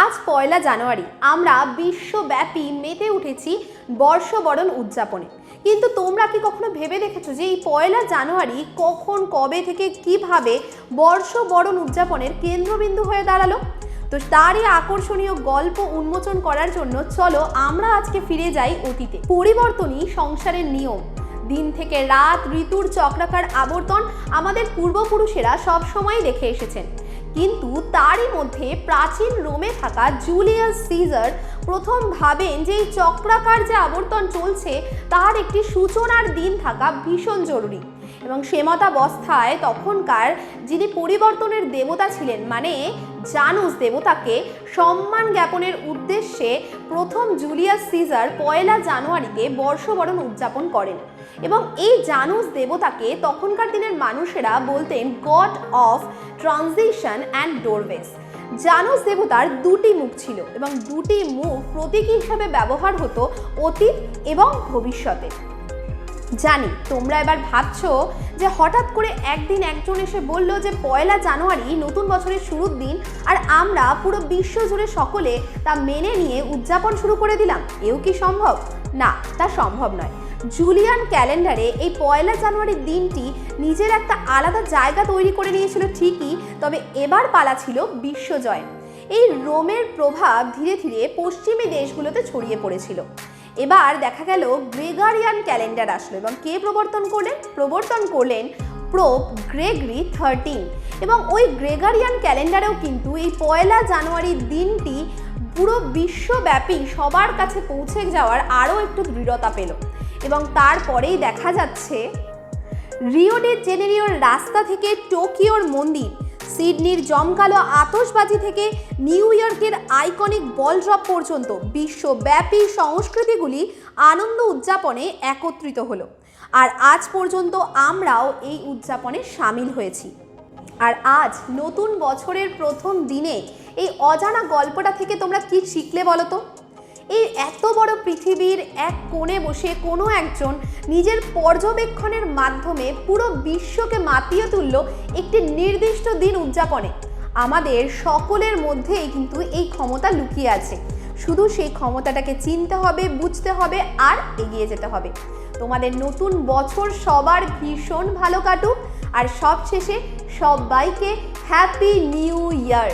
আজ পয়লা জানুয়ারি আমরা বিশ্বব্যাপী মেতে উঠেছি বর্ষবরণ উদযাপনে। কিন্তু তোমরা কি কখনো ভেবে দেখেছো যে এই পয়লা জানুয়ারি কখন, কবে থেকে কিভাবে বর্ষবরণ উদযাপনের কেন্দ্রবিন্দু হয়ে দাঁড়ালো? তো তারই আকর্ষণীয় গল্প উন্মোচন করার জন্য চলো আমরা আজকে ফিরে যাই অতীতে। পরিবর্তনই সংসারের নিয়ম। দিন থেকে রাত, ঋতুর চক্রাকার আবর্তন আমাদের পূর্বপুরুষেরা সবসময় দেখে এসেছেন। কিন্তু তারই মধ্যে প্রাচীন রোমে থাকা জুলিয়াস সিজার প্রথম ভাবেন যে এই চক্রাকার যে আবর্তন চলছে তার একটি সূচনার দিন থাকা ভীষণ জরুরি। এবং সেমতাবস্থায় তখনকার যিনি পরিবর্তনের দেবতা ছিলেন, মানে জানুস দেবতাকে সম্মান জ্ঞাপনের উদ্দেশ্যে প্রথম জুলিয়াস সিজার পয়লা জানুয়ারিতে বর্ষবরণ উদযাপন করেন। এবং এই জানুস দেবতাকে তখনকার দিনের মানুষেরা বলতেন god of transition and doorways. Janus দেবতার দুটি মুখ ছিল এবং দুটি মুখ প্রতীকী হিসাবে ব্যবহার হতো অতীত এবং ভবিষ্যতে। জানি তোমরা এবার ভাবছো যে হঠাৎ করে একদিন একজন এসে বলল যে পয়লা জানুয়ারি নতুন বছরের শুরুর দিন, আর আমরা পুরো বিশ্ব জুড়ে সকলে তা মেনে নিয়ে উদযাপন শুরু করে দিলাম। এও কি সম্ভব? না, তা সম্ভব নয়। জুলিয়ান ক্যালেন্ডারে এই পয়লা জানুয়ারির দিনটি নিজের একটা আলাদা জায়গা তৈরি করে নিয়েছিল ঠিকই, তবে এবার পালা ছিল বিশ্বজয়। এই রোমের প্রভাব ধীরে ধীরে পশ্চিমী দেশগুলোতে ছড়িয়ে পড়েছিল। এবার দেখা গেল গ্রেগরিয়ান ক্যালেন্ডার আসলো এবং কে প্রবর্তন করলেন পোপ গ্রেগরি 13। এবং ওই গ্রেগরিয়ান ক্যালেন্ডারেও কিন্তু এই পয়লা জানুয়ারির দিনটি পুরো বিশ্বব্যাপী সবার কাছে পৌঁছে যাওয়ার আরও একটু দৃঢ়তা পেল। এবং তারপরেই দেখা যাচ্ছে রিও ডি জেনেরিওর রাস্তা থেকে টোকিওর মন্দির, সিডনির জমকালো আতশবাজি থেকে নিউ ইয়র্কের আইকনিক বল ড্রপ পর্যন্ত বিশ্বব্যাপী সংস্কৃতিগুলি আনন্দ উদযাপনে একত্রিত হলো। আর আজ পর্যন্ত আমরাও এই উদযাপনে সামিল হয়েছি। আর আজ নতুন বছরের প্রথম দিনে এই অজানা গল্পটা থেকে তোমরা কি শিখলে বলো তো? এই এত বড় পৃথিবীর এক কোণে বসে কোনো একজন নিজের পর্যবেক্ষণের মাধ্যমে পুরো বিশ্বকে মাতিয়ে তুলল একটি নির্দিষ্ট দিন উদযাপনে। আমাদের সকলের মধ্যেই কিন্তু এই ক্ষমতা লুকিয়ে আছে। শুধু সেই ক্ষমতাটাকে চিনতে হবে, বুঝতে হবে আর এগিয়ে যেতে হবে। তোমাদের নতুন বছর সবার ভীষণ ভালো কাটুক, আর সবশেষে সবাইকে happy new year.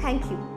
Thank you.